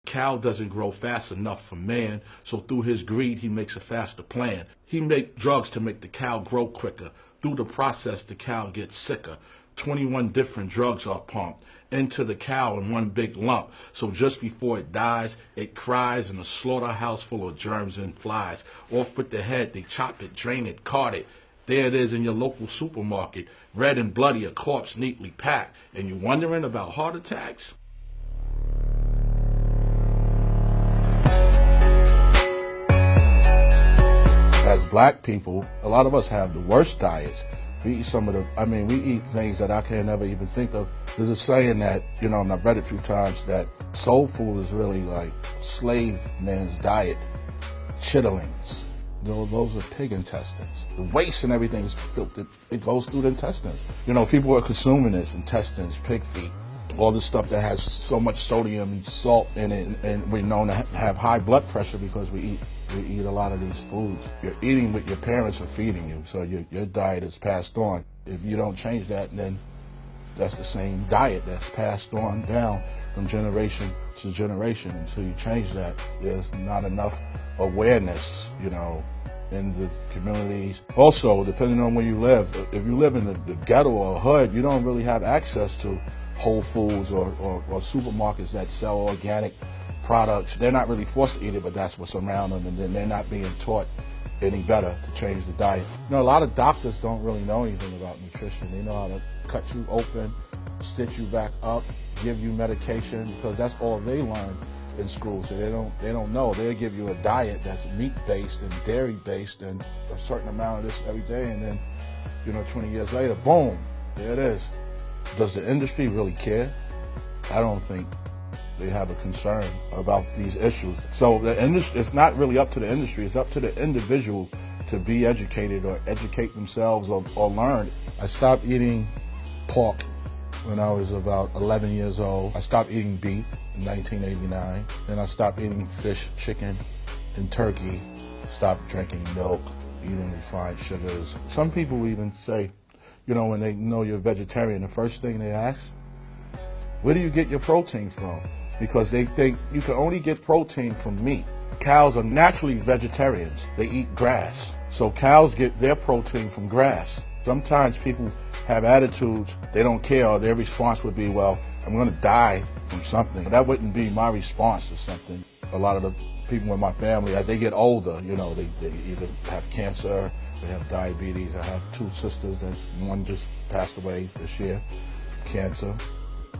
Cow doesn't grow fast enough for man, so through his greed, he makes a faster plan. He makes drugs to make the cow grow quicker. Through the process, the cow gets sicker. 21 different drugs are pumped into the cow in one big lump. So just before it dies, it cries in a slaughterhouse full of germs and flies. Off with the head, they chop it, drain it, cart it. There it is in your local supermarket, red and bloody, a corpse neatly packed. And you wondering about heart attacks? As black people, a lot of us have the worst diets. We eat we eat things that I can never even think of. There's a saying that, and I've read it a few times, that soul food is really like slave man's diet. Chitterlings. Those are pig intestines. The waste and everything is filtered. It goes through the intestines. People are consuming this, intestines, pig feet, all this stuff that has so much sodium and salt in it, and we're known to have high blood pressure because we eat a lot of these foods. You're eating what your parents are feeding you, so your diet is passed on. If you don't change that, then that's the same diet that's passed on down from generation to generation. Until you change that, there's not enough awareness, in the communities. Also, depending on where you live, if you live in the ghetto or hood, you don't really have access to Whole Foods or supermarkets that sell organic products. They're not really forced to eat it, but that's what's around them, and then they're not being taught any better to change the diet. A lot of doctors don't really know anything about nutrition. They know how to cut you open, stitch you back up, give you medication, because that's all they learn in school. So they don't know. They'll give you a diet that's meat-based and dairy-based and a certain amount of this every day, and then 20 years later, boom, there it is. Does the industry really care? I don't think they have a concern about these issues. So the industry, it's not really up to the industry, it's up to the individual to be educated or educate themselves or learn. I stopped eating pork when I was about 11 years old. I stopped eating beef in 1989. Then I stopped eating fish, chicken, and turkey. Stopped drinking milk, eating refined sugars. Some people even say, when they know you're a vegetarian, the first thing they ask, where do you get your protein from? Because they think you can only get protein from meat. Cows are naturally vegetarians. They eat grass. So cows get their protein from grass. Sometimes people have attitudes, they don't care, or their response would be, well, I'm going to die from something. That wouldn't be my response to something. A lot of the people in my family, as they get older, they either have cancer, they have diabetes. I have two sisters, and one just passed away this year, cancer.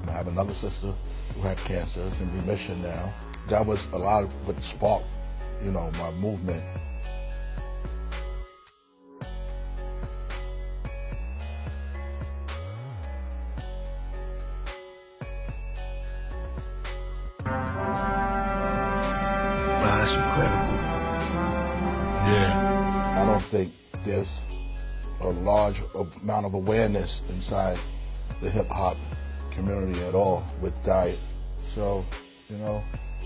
I have another sister who had cancer, is in remission now. That was a lot of what sparked, my movement. Wow, that's incredible. Yeah. I don't think there's a large amount of awareness inside the hip-hop community at all with diet. So,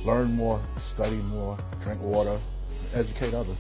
learn more, study more, drink water, educate others.